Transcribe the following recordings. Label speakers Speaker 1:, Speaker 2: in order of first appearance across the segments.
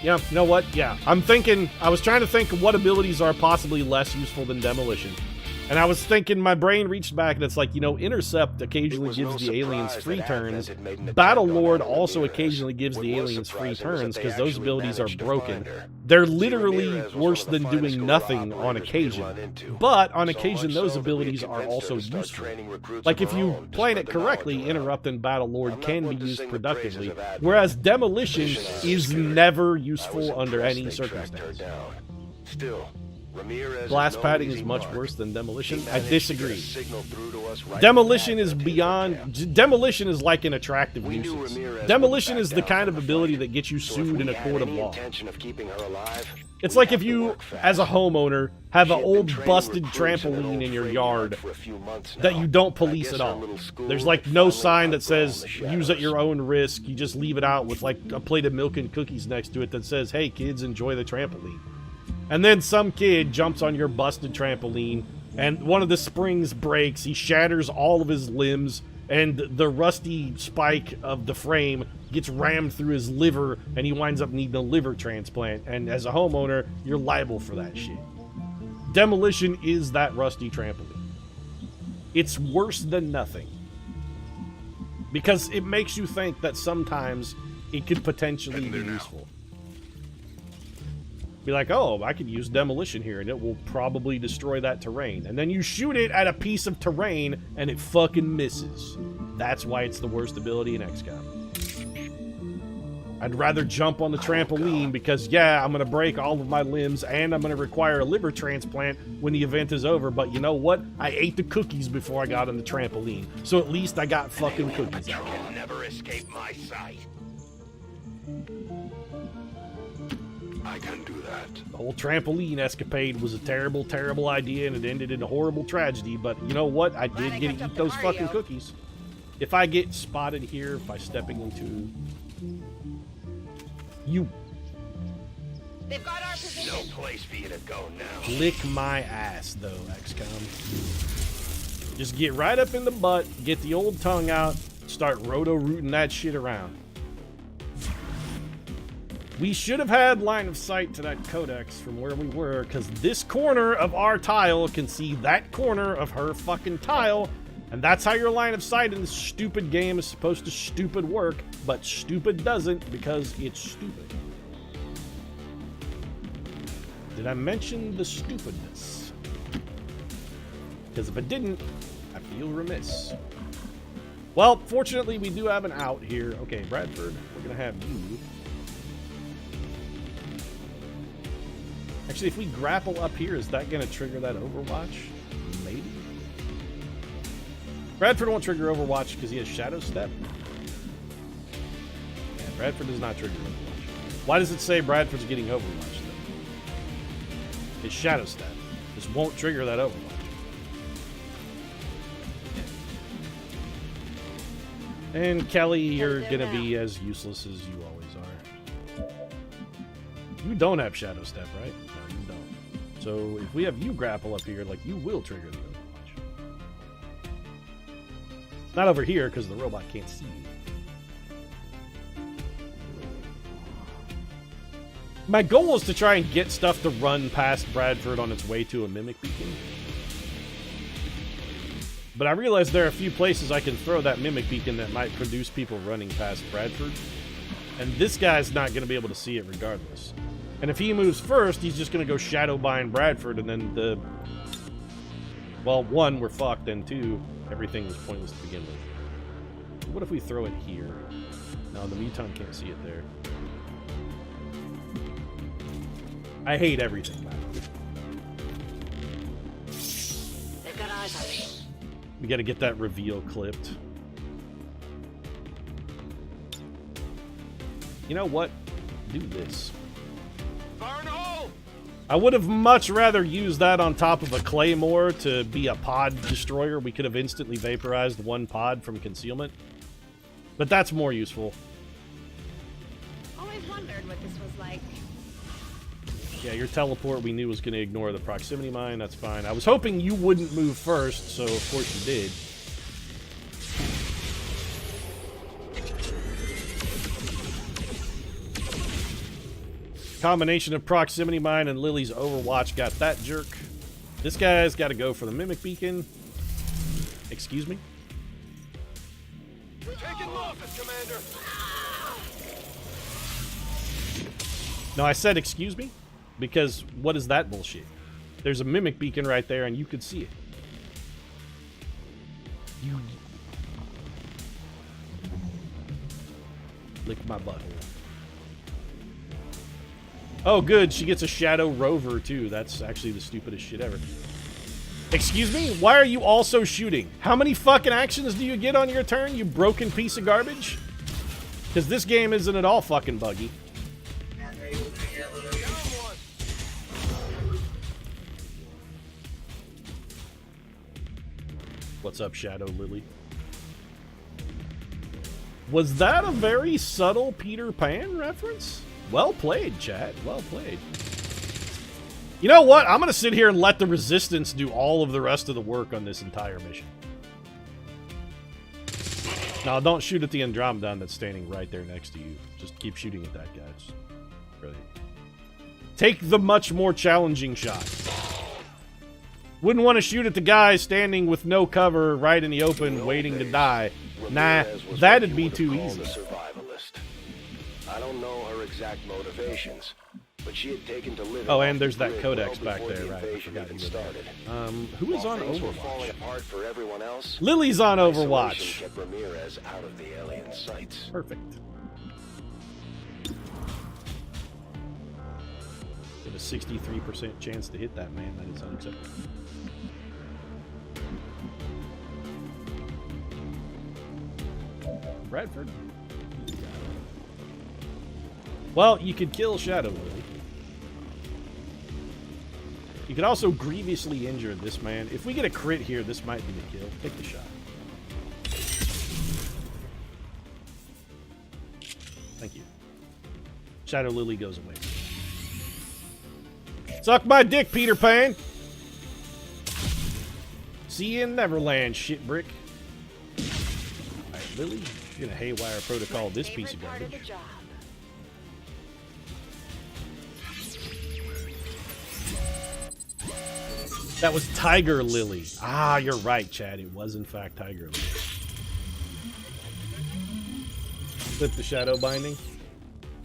Speaker 1: Yeah, you know what? Yeah, I was trying to think of what abilities are possibly less useful than Demolition. And I was thinking, my brain reached back and it's like, you know, Intercept occasionally gives the aliens free turns. Battle Lord also occasionally gives the aliens free turns because those abilities are broken. They're literally worse than doing nothing on occasion. But on occasion, those abilities are also useful. Like if you plan it correctly, Interrupt and Battle Lord can be used productively, whereas Demolition is never useful under any circumstance. Blast padding is much worse than Demolition. I disagree. Demolition is beyond... Demolition is like an attractive nuisance. Demolition is the kind of ability that gets you sued in a court of law. It's like if you, as a homeowner, have an old busted trampoline in your yard that you don't police at all. There's like no sign that says use at your own risk. You just leave it out with like a plate of milk and cookies next to it that says, hey kids, enjoy the trampoline. And then some kid jumps on your busted trampoline, and one of the springs breaks, he shatters all of his limbs, and the rusty spike of the frame gets rammed through his liver, and he winds up needing a liver transplant. And as a homeowner, you're liable for that shit. Demolition is that rusty trampoline. It's worse than nothing. Because it makes you think that sometimes it could potentially be useful. Be like, oh, I could use Demolition here and it will probably destroy that terrain. And then you shoot it at a piece of terrain and it fucking misses. That's why it's the worst ability in XCOM. I'd rather jump on the trampoline because, yeah, I'm going to break all of my limbs and I'm going to require a liver transplant when the event is over. But you know what? I ate the cookies before I got on the trampoline. So at least I got fucking cookies.
Speaker 2: You will never escape my sight. I can do that.
Speaker 1: The whole trampoline escapade was a terrible, terrible idea, and it ended in a horrible tragedy, but you know what? I did get to eat those fucking cookies. If I get spotted here by stepping into... You...
Speaker 3: They've got our position.
Speaker 2: No place for you to go now.
Speaker 1: Lick my ass, though, XCOM. Just get right up in the butt, get the old tongue out, start roto-rooting that shit around. We should have had line of sight to that codex from where we were, because this corner of our tile can see that corner of her fucking tile, and that's how your line of sight in this stupid game is supposed to stupid work, but stupid doesn't because it's stupid. Did I mention the stupidness? Because if I didn't, I feel remiss. Well, fortunately, we do have an out here. Okay, Bradford, we're going to have you. Actually, if we grapple up here, is that going to trigger that Overwatch? Maybe. Bradford won't trigger Overwatch because he has Shadow Step. Yeah, Bradford does not trigger Overwatch. Why does it say Bradford's getting Overwatch, though? It's Shadow Step. This won't trigger that Overwatch. And Kelly, you're going to be as useless as you always are. You don't have Shadow Step, right? No, you don't. So if we have you grapple up here, like, you will trigger the Overwatch. Not over here, because the robot can't see you. My goal is to try and get stuff to run past Bradford on its way to a Mimic Beacon. But I realize there are a few places I can throw that Mimic Beacon that might produce people running past Bradford. And this guy's not going to be able to see it regardless. And if he moves first, he's just going to go shadow bind Bradford, and then the... Well, one, we're fucked, and two, everything was pointless to begin with. What if we throw it here? No, the Muton can't see it there. I hate everything about it.
Speaker 3: They've got eyes on me.
Speaker 1: We gotta get that reveal clipped. You know what? Do this. I would have much rather used that on top of a Claymore to be a pod destroyer. We could have instantly vaporized one pod from concealment. But that's more useful.
Speaker 3: Always wondered what this was like.
Speaker 1: Yeah, your teleport we knew was going to ignore the proximity mine. That's fine. I was hoping you wouldn't move first, so of course you did. Combination of proximity mine and Lily's Overwatch got that jerk. This guy's got to go for the Mimic Beacon. Excuse me?
Speaker 2: We're taking losses, Commander.
Speaker 1: No, I said excuse me? Because what is that bullshit? There's a Mimic Beacon right there and you could see it. You... Lick my butthole. Oh, good. She gets a Shadow Rover, too. That's actually the stupidest shit ever. Excuse me? Why are you also shooting? How many fucking actions do you get on your turn, you broken piece of garbage? Because this game isn't at all fucking buggy. What's up, Shadow Lily? Was that a very subtle Peter Pan reference? Well played, chat. Well played. You know what? I'm going to sit here and let the Resistance do all of the rest of the work on this entire mission. Now, don't shoot at the Andromedon that's standing right there next to you. Just keep shooting at that guy. It's brilliant. Take the much more challenging shot. Wouldn't want to shoot at the guy standing with no cover right in the open waiting to die. Nah, that'd be too easy.
Speaker 2: I don't know her exact motivations, but she had taken to live.
Speaker 1: Oh, and there's that Codex back there, right? I forgot he was there. Who is on Overwatch? Lily's on Overwatch. Perfect. With a 63% chance to hit that man, that is unacceptable. Bradford. Well, you could kill Shadow Lily. You could also grievously injure this man. If we get a crit here, this might be the kill. Take the shot. Thank you. Shadow Lily goes away. Suck my dick, Peter Pan! See you in Neverland, shitbrick. Alright, Lily, you're gonna haywire protocol this piece of garbage. That was Tiger Lily. Ah, you're right, Chad. It was, in fact, Tiger Lily. With the shadow binding.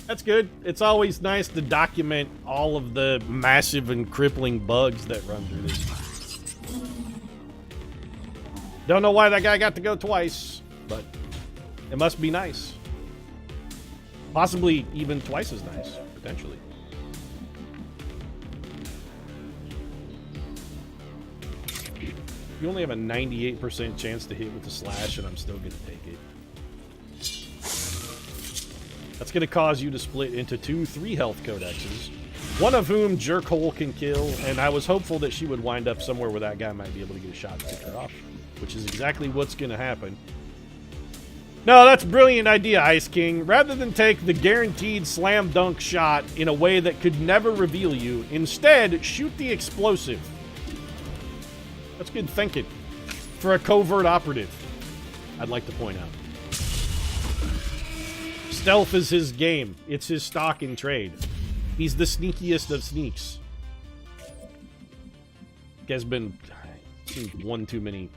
Speaker 1: That's good. It's always nice to document all of the massive and crippling bugs that run through this. Don't know why that guy got to go twice, but it must be nice. Possibly even twice as nice, potentially. You only have a 98% chance to hit with the slash, and I'm still going to take it. That's going to cause you to split into 2 3-health codexes, one of whom Jerkhole can kill, and I was hopeful that she would wind up somewhere where that guy might be able to get a shot to pick her off, which is exactly what's going to happen. No, that's a brilliant idea, Ice King. Rather than take the guaranteed slam dunk shot in a way that could never reveal you, instead, shoot the explosive. That's good thinking. For a covert operative, I'd like to point out. Stealth is his game. It's his stock in trade. He's the sneakiest of sneaks. Has been seen one too many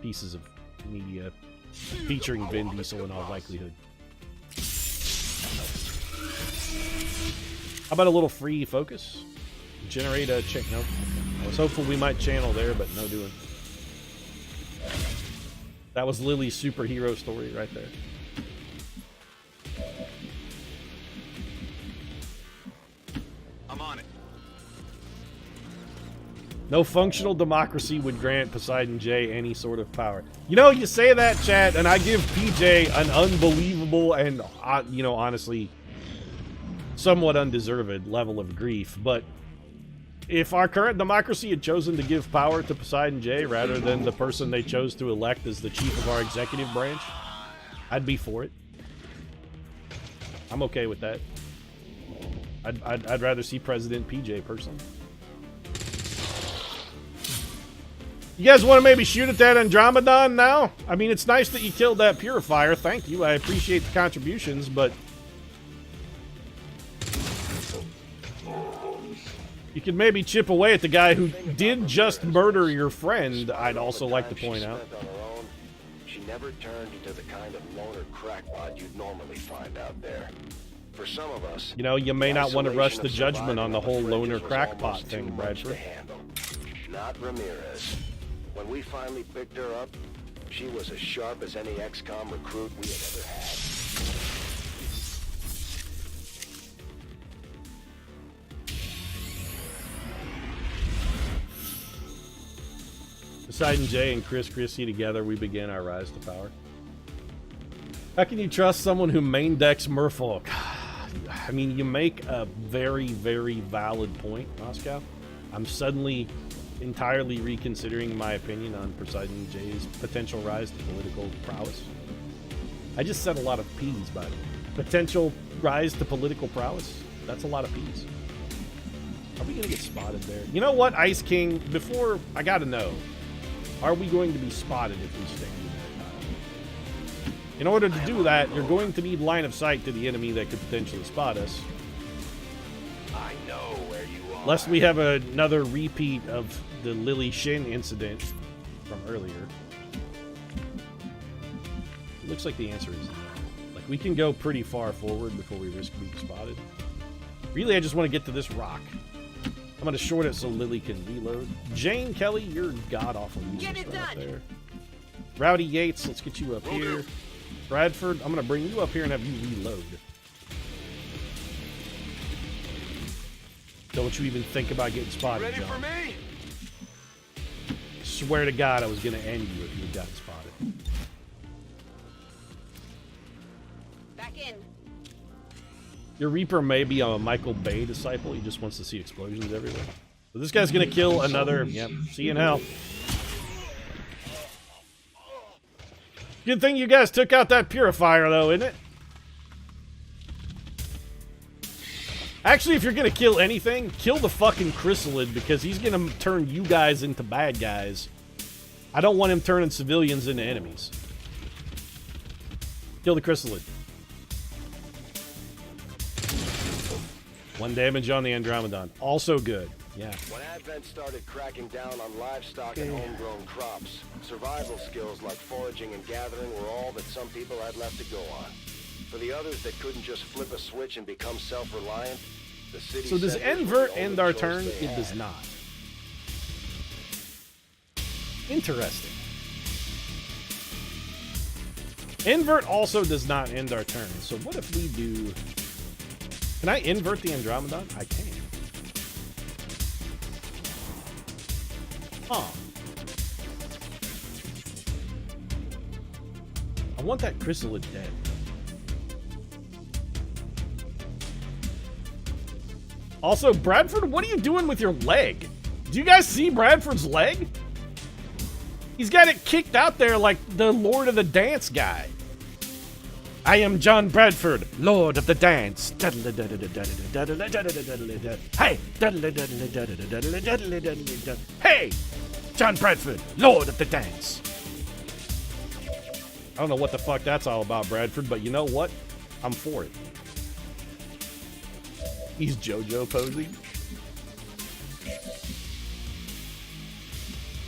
Speaker 1: pieces of media featuring Vin Diesel in all likelihood. How about a little free focus? Generate a check. Nope. I was hopeful we might channel there, but no doing. That was Lily's superhero story right there.
Speaker 2: I'm on it.
Speaker 1: No functional democracy would grant Poseidon J any sort of power. You know, you say that, chat, and I give PJ an unbelievable and, you know, honestly, somewhat undeserved level of grief, but if our current democracy had chosen to give power to Poseidon J rather than the person they chose to elect as the chief of our executive branch, I'd be for it. I'm okay with that. I'd rather see President PJ personally. You guys want to maybe shoot at that Andromedon now? I mean, it's nice that you killed that Purifier. Thank you. I appreciate the contributions, but You could maybe chip away at the guy who did just murder your friend, I'd also like to point out.
Speaker 2: She never turned into the kind of loner crackpot you'd normally find out there. For some of us,
Speaker 1: you know, you may not want to rush the judgment on the whole loner crackpot thing, Bradford.
Speaker 2: Not Ramirez. When we finally picked her up, she was as sharp as any XCOM recruit we had ever had.
Speaker 1: Poseidon J and Chris Christie together, we begin our rise to power. How can you trust someone who main decks Merfolk? I mean, you make a very, very valid point, Moscow. I'm suddenly entirely reconsidering my opinion on Poseidon J's potential rise to political prowess. I just said a lot of P's, by the way. Potential rise to political prowess? That's a lot of P's. Are we going to get spotted there? You know what, Ice King? Before, I got to know. Are we going to be spotted if we stay in that tile? In order to do that, you're going to need line of sight to the enemy that could potentially spot us.
Speaker 2: I know where you are.
Speaker 1: Lest we have another repeat of the Lily Shen incident from earlier. It looks like the answer is no. Like, we can go pretty far forward before we risk being spotted. Really, I just want to get to this rock. I'm going to short it so Lily can reload. Jane Kelly, you're god-awful.
Speaker 3: Get it done.
Speaker 1: There. Rowdy Yates, let's get you up here. Bradford, I'm going to bring you up here and have you reload. Don't you even think about getting spotted,
Speaker 2: Ready
Speaker 1: John.
Speaker 2: for me?
Speaker 1: Swear to God, I was going to end you if you had gotten spotted.
Speaker 3: Back in.
Speaker 1: Your Reaper may be a Michael Bay disciple. He just wants to see explosions everywhere. So this guy's going to kill another... Yep, see you in hell. Good thing you guys took out that purifier, though, isn't it? Actually, if you're going to kill anything, kill the fucking chrysalid, because he's going to turn you guys into bad guys. I don't want him turning civilians into enemies. Kill the chrysalid. 1 damage on the Andromedon. Also good. Yeah.
Speaker 2: When Advent started cracking down on livestock and homegrown crops, survival skills like foraging and gathering were all that some people had left to go on. For the others that couldn't just flip a switch and become self-reliant, the city...
Speaker 1: So does invert end our turn? It does not. Interesting. Invert also does not end our turn. So what if we do... Can I invert the Andromedon? I can. Huh. I want that chrysalid dead. Also, Bradford, what are you doing with your leg? Do you guys see Bradford's leg? He's got it kicked out there like the Lord of the Dance guy. I am John Bradford, Lord of the Dance. Hey! Hey! John Bradford, Lord of the Dance. I don't know what the fuck that's all about, Bradford, but you know what? I'm for it. He's JoJo posing.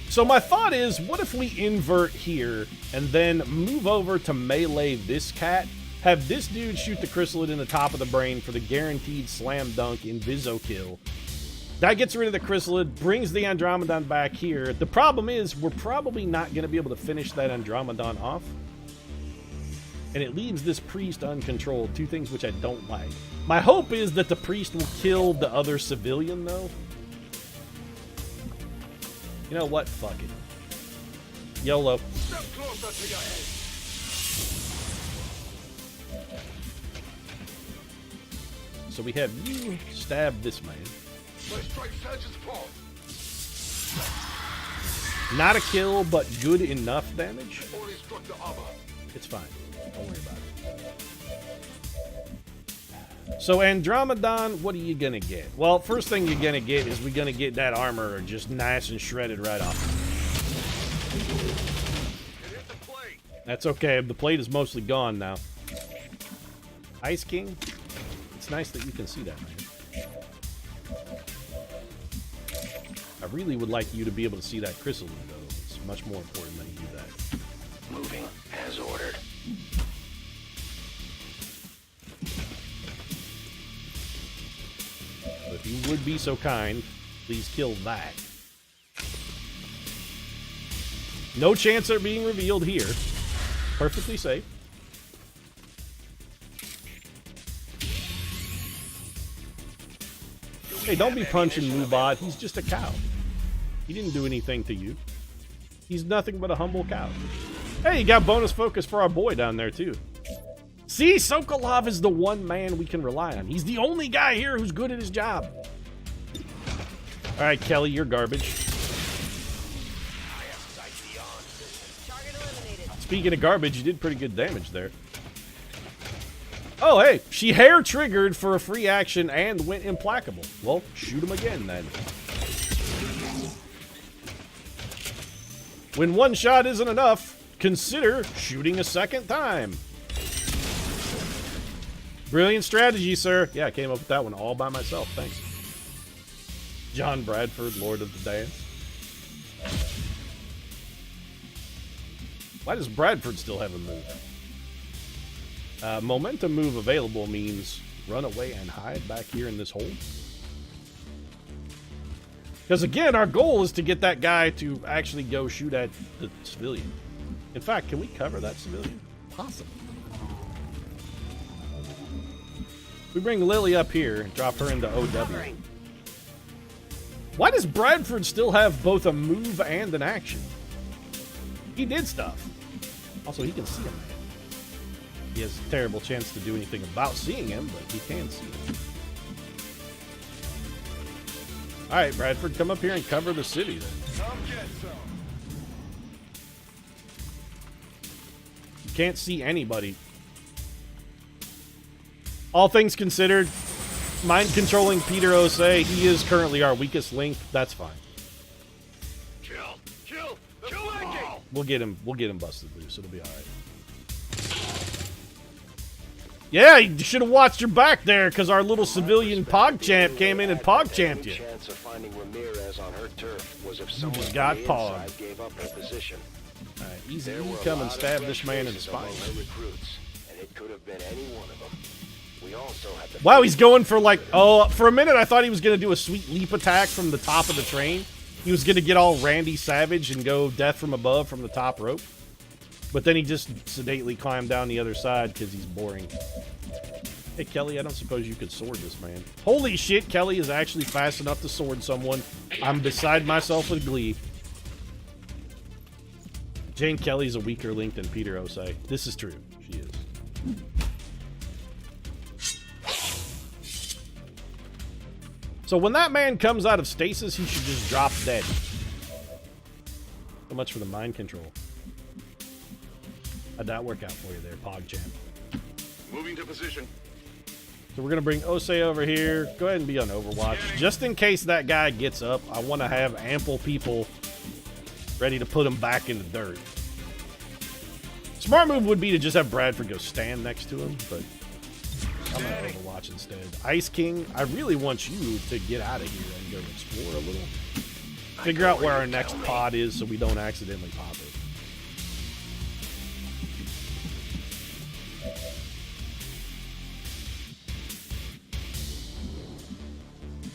Speaker 1: So my thought is, what if we invert here and then move over to melee this cat, have this dude shoot the chrysalid in the top of the brain for the guaranteed slam dunk inviso kill. That gets rid of the chrysalid, brings the Andromedon back here. The problem is, we're probably not going to be able to finish that Andromedon off. And it leaves this priest uncontrolled, two things which I don't like. My hope is that the priest will kill the other civilian, though. You know what? Fuck it. YOLO.
Speaker 2: Step closer to your head.
Speaker 1: So we have you stab this man. Not a kill, but good enough damage. It's fine. Don't worry about it. So Andromedon, what are you gonna get? Well, first thing you're gonna get is we're gonna get that armor just nice and shredded right off. That's okay. The plate is mostly gone now. Ice King, it's nice that you can see that, man. really would like you to be able to see that chrysalis, though. It's much more important that you do that.
Speaker 2: Moving as ordered.
Speaker 1: So if you would be so kind, please kill that. No chance of being revealed here. Perfectly safe. Hey, don't be punching Mubot. He's just a cow. He didn't do anything to you. He's nothing but a humble cow. Hey, you got bonus focus for our boy down there, too. See, Sokolov is the one man we can rely on. He's the only guy here who's good at his job. All right, Kelly, you're garbage.
Speaker 3: Target eliminated.
Speaker 1: Speaking of garbage, you did pretty good damage there. Oh, hey, she hair triggered for a free action and went implacable. Well, shoot him again, then. When one shot isn't enough, consider shooting a second time. Brilliant strategy, sir. Yeah, I came up with that one all by myself. Thanks. John Bradford, Lord of the Dance. Why does Bradford still have a move? Momentum move available means run away and hide back here in this hole. Because again, our goal is to get that guy to actually go shoot at the civilian. In fact, can we cover that civilian? Possibly. We bring Lily up here and drop her into OW.
Speaker 3: Covering.
Speaker 1: Why does Bradford still have both a move and an action? He did stuff. Also, he can see him. He has a terrible chance to do anything about seeing him, but he can see him. All right, Bradford, come up here and cover the city then.
Speaker 4: Come get some.
Speaker 1: You can't see anybody. All things considered, mind controlling Peter Osei, he is currently our weakest link. That's fine.
Speaker 4: Kill that gate.
Speaker 1: We'll get him busted loose. It'll be all right. Yeah, you should have watched your back there, because our little civilian PogChamp came in and PogChamped you.
Speaker 2: Chance of finding Ramirez on her turf was if someone
Speaker 1: just got
Speaker 2: from the
Speaker 1: pogged.
Speaker 2: inside gave up her position.
Speaker 1: All right, easy.
Speaker 2: There
Speaker 1: You
Speaker 2: were a
Speaker 1: come
Speaker 2: lot
Speaker 1: and
Speaker 2: of
Speaker 1: stab
Speaker 2: fresh
Speaker 1: this man in the
Speaker 2: faces
Speaker 1: spine.
Speaker 2: among her recruits, and it could have been any one of them. We also had the
Speaker 1: Wow, he's going for like, oh, for a minute I thought he was going to do a sweet leap attack from the top of the train. He was going to get all Randy Savage and go death from above from the top rope. But then he just sedately climbed down the other side because he's boring. Hey, Kelly, I don't suppose you could sword this man. Holy shit, Kelly is actually fast enough to sword someone. I'm beside myself with glee. Jane Kelly's a weaker link than Peter Osei. This is true. She is. So when that man comes out of stasis, he should just drop dead. So much for the mind control. How'd that work out for you there, PogChamp?
Speaker 4: Moving to position.
Speaker 1: So we're going to bring Osei over here. Go ahead and be on Overwatch. Just in case that guy gets up, I want to have ample people ready to put him back in the dirt. Smart move would be to just have Bradford go stand next to him, but I'm going to Overwatch instead. Ice King, I really want you to get out of here and go explore a little. Figure out where our next pod is so we don't accidentally pop it.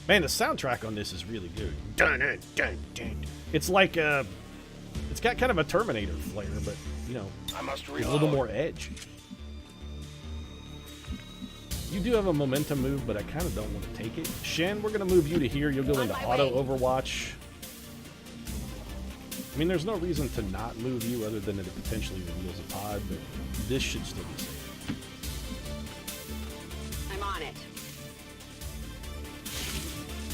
Speaker 1: Man, the soundtrack on this is really good. Dun, dun, dun, dun. It's like it's got kind of a Terminator flair, but you know,
Speaker 2: I must
Speaker 1: a
Speaker 2: reload.
Speaker 1: little more edge. You do have a momentum move, but I kind of don't want to take it. Shen, we're gonna move you to here. You'll go into auto Overwatch. I mean, there's no reason to not move you other than that it potentially reveals a pod, but this should still be safe.
Speaker 3: I'm on it.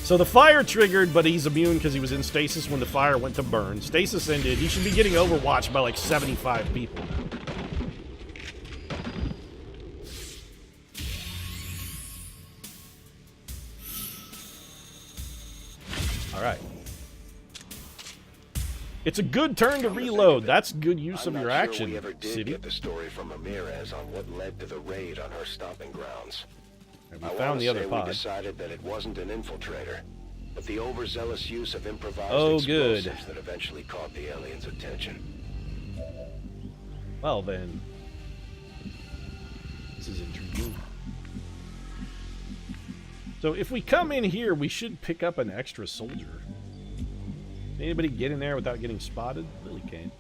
Speaker 1: So the fire triggered, but he's immune because he was in stasis when the fire went to burn. Stasis ended. He should be getting overwatched by like 75 people. All right. It's a good turn to reload. That's good use of your action,
Speaker 2: We ever did
Speaker 1: City.
Speaker 2: get the story from Ramirez on what led to the raid on her stomping grounds.
Speaker 1: And we
Speaker 2: I
Speaker 1: found
Speaker 2: wanna
Speaker 1: the other
Speaker 2: say
Speaker 1: pod.
Speaker 2: We decided that it wasn't an infiltrator. but the overzealous use of improvised
Speaker 1: good.
Speaker 2: explosives that eventually caught the aliens' attention.
Speaker 1: Well then, this is intriguing. So if we come in here, we should pick up an extra soldier. Anybody get in there without getting spotted? Really can't.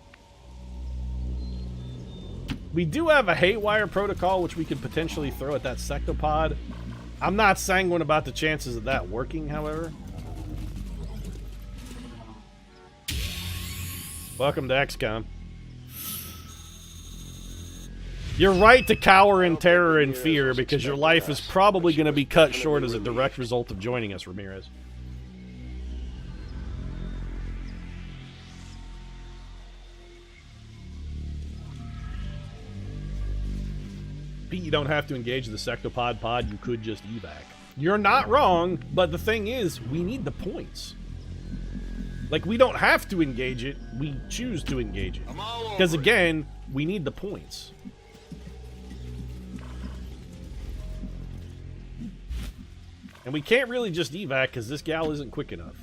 Speaker 1: We do have a haywire protocol, which we could potentially throw at that sectopod. I'm not sanguine about the chances of that working, however. Welcome to XCOM. You're right to cower in terror and fear because your life is probably going to be cut short as a direct result of joining us, Ramirez. Pete, you don't have to engage the sectopod pod. You could just evac. You're not wrong, but the thing is, we need the points. Like, we don't have to engage it. We choose to engage it. Because, again, we need the points. And we can't really just evac because this gal isn't quick enough.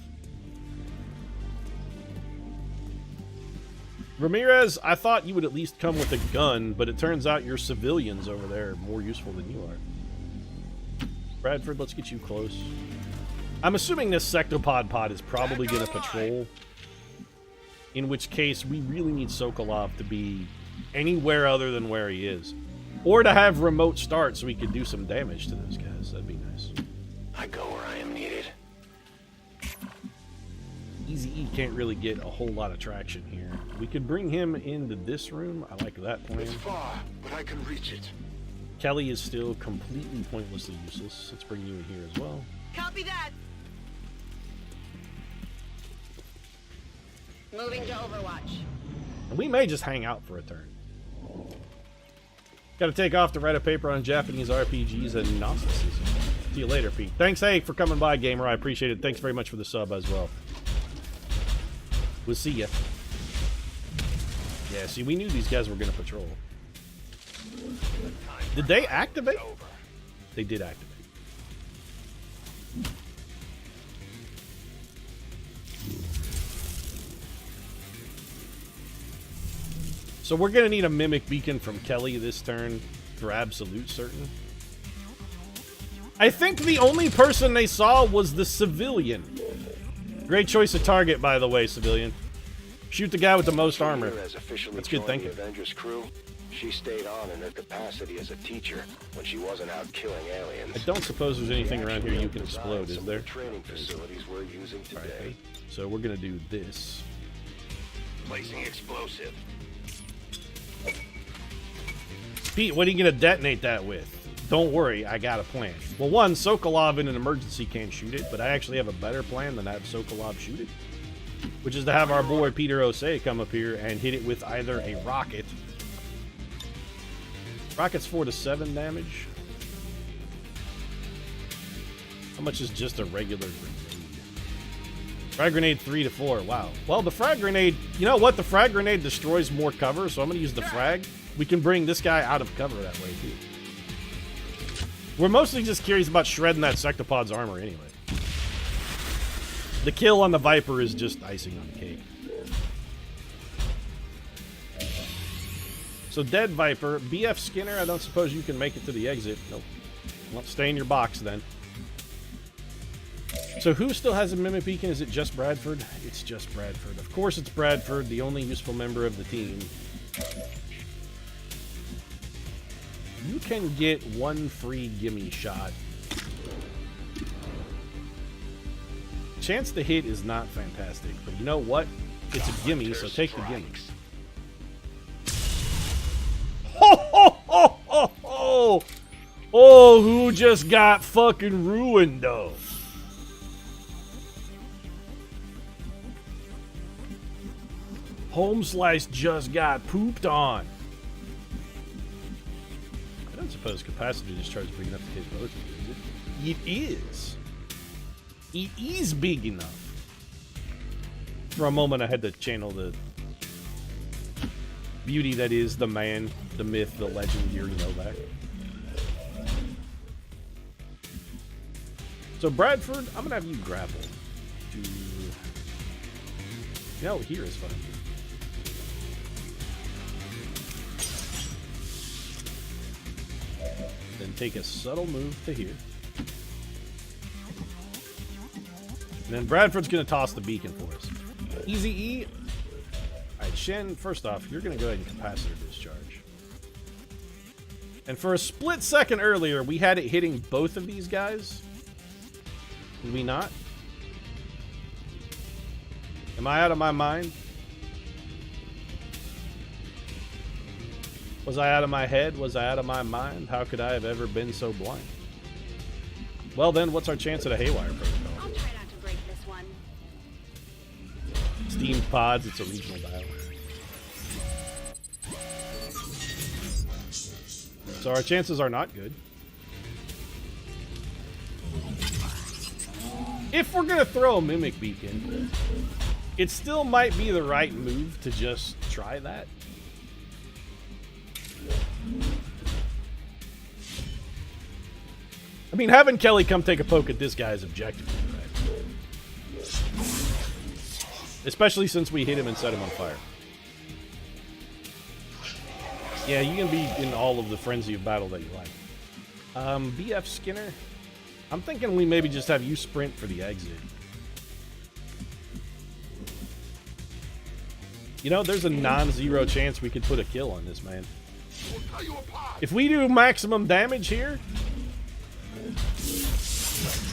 Speaker 1: Ramirez, I thought you would at least come with a gun, but it turns out your civilians over there are more useful than you are. Bradford, let's get you close. I'm assuming this sectopod pod is probably going to patrol. In which case, we really need Sokolov to be anywhere other than where he is. Or to have remote start so we could do some damage to those guys. That'd be nice.
Speaker 2: I go where I am needed.
Speaker 1: Easy E can't really get a whole lot of traction here. We could bring him into this room. I like that plan.
Speaker 4: It's far, but I can reach it.
Speaker 1: Kelly is still completely pointlessly useless. Let's bring you in here as well.
Speaker 3: Copy that. Moving to Overwatch.
Speaker 1: And we may just hang out for a turn. Gotta take off to write a paper on Japanese RPGs and Gnosticism. See you later, Pete. Thanks, hey, for coming by, gamer. I appreciate it. Thanks very much for the sub as well. We'll see ya. Yeah, see, we knew these guys were gonna patrol. Did they activate? They did activate. So we're going to need a Mimic Beacon from Kelly this turn for absolute certain. I think the only person they saw was the civilian. Great choice of target, by the way, civilian. Shoot the guy with the most armor. That's good thinking.
Speaker 2: Avengers crew. She stayed on in her capacity as a teacher when she wasn't out killing aliens.
Speaker 1: I don't suppose there's anything around here you can explode, is there?
Speaker 2: Training facilities we're using today.
Speaker 1: Right. So we're going to do this.
Speaker 4: Placing explosive.
Speaker 1: Pete, what are you going to detonate that with? Don't worry, I got a plan. Well, one, Sokolov in an emergency can't shoot it, but I actually have a better plan than have Sokolov shoot it. Which is to have our boy Peter Osei come up here and hit it with either a rocket. Rocket's 4 to 7 damage. How much is just a regular grenade? Frag grenade 3 to 4, wow. Well, the frag grenade, you know what? The frag grenade destroys more cover, so I'm going to use the frag. We can bring this guy out of cover that way, too. We're mostly just curious about shredding that Sectopod's armor anyway. The kill on the Viper is just icing on the cake. So dead Viper, BF Skinner, I don't suppose you can make it to the exit. Nope. Well, stay in your box then. So who still has a Mimic Beacon? Is it just Bradford? It's just Bradford. Of course it's Bradford, the only useful member of the team. You can get one free gimme shot. Chance to hit is not fantastic, but you know what? It's a gimme, so take the gimme. Ho, ho, ho, ho, ho. Oh, who just got fucking ruined, though? Home Slice just got pooped on. I don't suppose capacitor discharge is big enough to hit both of you, is it? It is. It is big enough. For a moment, I had to channel the beauty that is the man, the myth, the legend, Yuri Novak. So Bradford, I'm gonna have you grapple. No, here is fine. Then take a subtle move to here. And then Bradford's going to toss the beacon for us. Easy E. Alright, Shen, first off, you're going to go ahead and capacitor discharge. And for a split second earlier, we had it hitting both of these guys. Did we not? Am I out of my mind? Was I out of my head? Was I out of my mind? How could I have ever been so blind? Well then, what's our chance at a haywire protocol?
Speaker 3: I'll try not to break this one.
Speaker 1: Steamed pods, it's a regional battle. So our chances are not good. If we're gonna throw a mimic beacon, it still might be the right move to just try that. I mean, having Kelly come take a poke at this guy is objectively correct. Especially since we hit him and set him on fire. Yeah, you can be in all of the frenzy of battle that you like. BF Skinner, I'm thinking we maybe just have you sprint for the exit. You know, there's a non-zero chance we could put a kill on this man. If we do maximum damage here,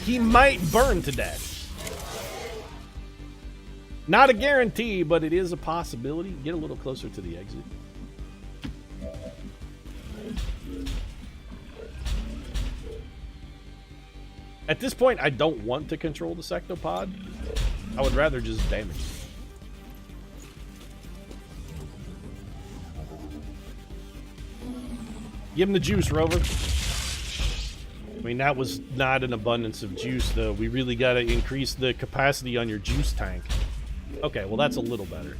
Speaker 1: he might burn to death. Not a guarantee, but it is a possibility. Get a little closer to the exit. At this point, I don't want to control the sectopod. I would rather just damage it. Give him the juice, Rover. I mean, that was not an abundance of juice, though. We really got to increase the capacity on your juice tank. Okay, well, that's a little better.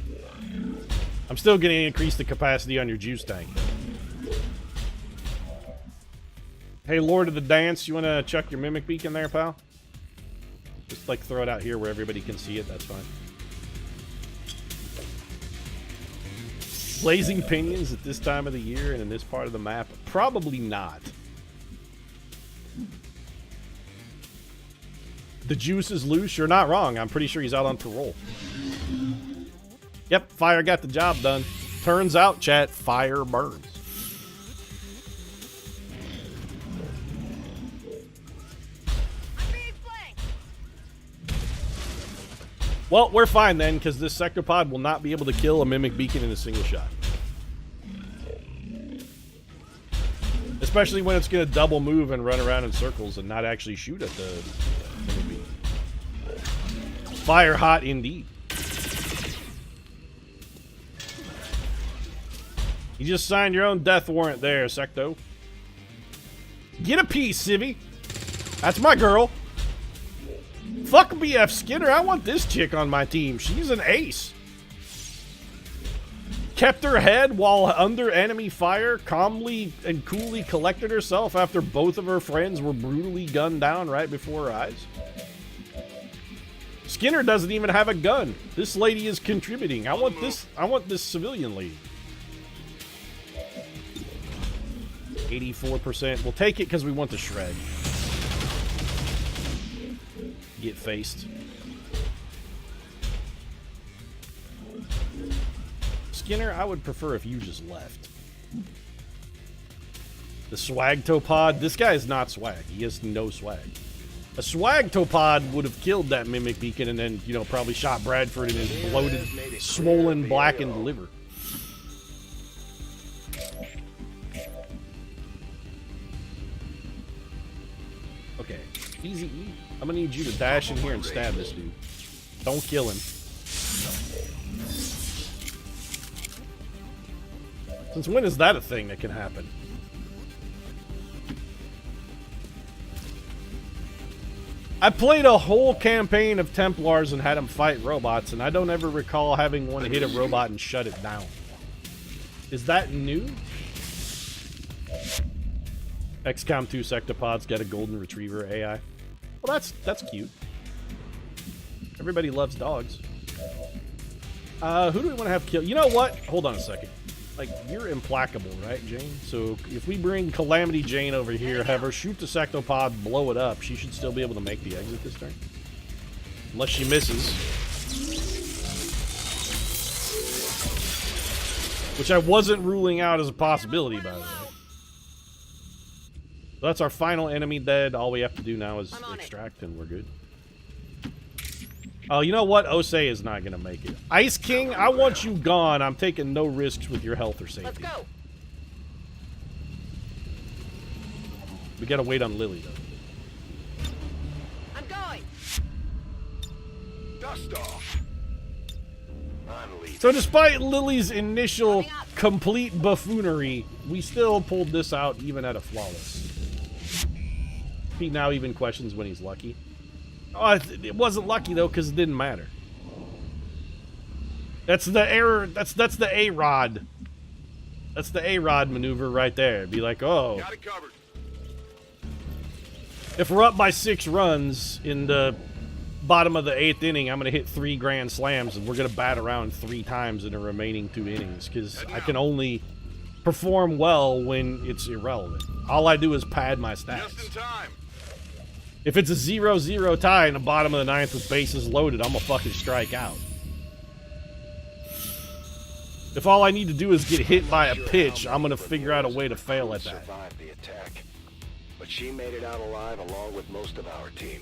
Speaker 1: I'm still going to increase the capacity on your juice tank. Hey, Lord of the Dance, you want to chuck your Mimic Beacon there, pal? Just, like, throw it out here where everybody can see it. That's fine. Blazing Pinions at this time of the year and in this part of the map? Probably not. The juice is loose. You're not wrong. I'm pretty sure he's out on parole. Yep, fire got the job done. Turns out, chat, fire burns. Well, we're fine then, because this sectopod will not be able to kill a Mimic Beacon in a single shot. Especially when it's going to double move and run around in circles and not actually shoot at the Mimic Beacon. Fire hot indeed. You just signed your own death warrant there, Secto. Get a piece, Civvy. That's my girl. Fuck BF Skinner, I want this chick on my team. She's an ace. Kept her head while under enemy fire, calmly and coolly collected herself after both of her friends were brutally gunned down right before her eyes. Skinner doesn't even have a gun. This lady is contributing. I want this civilian lady. 84%. We'll take it because we want the shred. Get faced. Skinner, I would prefer if you just left. The Swagtopod. This guy is not swag. He has no swag. A Swagtopod would have killed that Mimic Beacon and then, you know, probably shot Bradford in his bloated, swollen, blackened liver. Okay. Easy E. I'm gonna need you to dash in here and stab this dude. Don't kill him. Since when is that a thing that can happen? I played a whole campaign of Templars and had them fight robots, and I don't ever recall having one hit a robot and shut it down. Is that new? XCOM 2 Sectopod's got a golden retriever AI. Well, that's cute. Everybody loves dogs. Who do we want to have kill? You know what? Hold on a second. Like, you're implacable, right, Jane? So if we bring Calamity Jane over here, have her shoot the sectopod, blow it up, she should still be able to make the exit this turn. Unless she misses. Which I wasn't ruling out as a possibility, by the way. So that's our final enemy dead. All we have to do now is extract, and we're good. Oh, you know what? Osei is not going to make it. Ice King, I want you gone. I'm taking no risks with your health or safety.
Speaker 3: Let's go.
Speaker 1: We got to wait on Lily, though.
Speaker 3: I'm going.
Speaker 4: Dust off. I'm leaving.
Speaker 1: So despite Lily's initial complete buffoonery, we still pulled this out even at a flawless. He now even questions when he's lucky. Oh, it wasn't lucky though, because it didn't matter. That's the error. That's the A-Rod. That's the A-Rod maneuver right there. Be like, oh,
Speaker 4: Got it covered.
Speaker 1: if we're up by 6 runs in the bottom of the 8th inning, I'm gonna hit 3 grand slams, and we're gonna bat around 3 times in the remaining 2 innings because I can only perform well when it's irrelevant. All I do is pad my stats.
Speaker 4: Just in time.
Speaker 1: If it's a 0-0 tie in the bottom of the 9th with bases loaded, I'm gonna fucking strike out. If all I need to do is get hit by a pitch, I'm gonna figure out a way to fail at that.
Speaker 2: Survived the attack, but she made it out alive along with most of our team.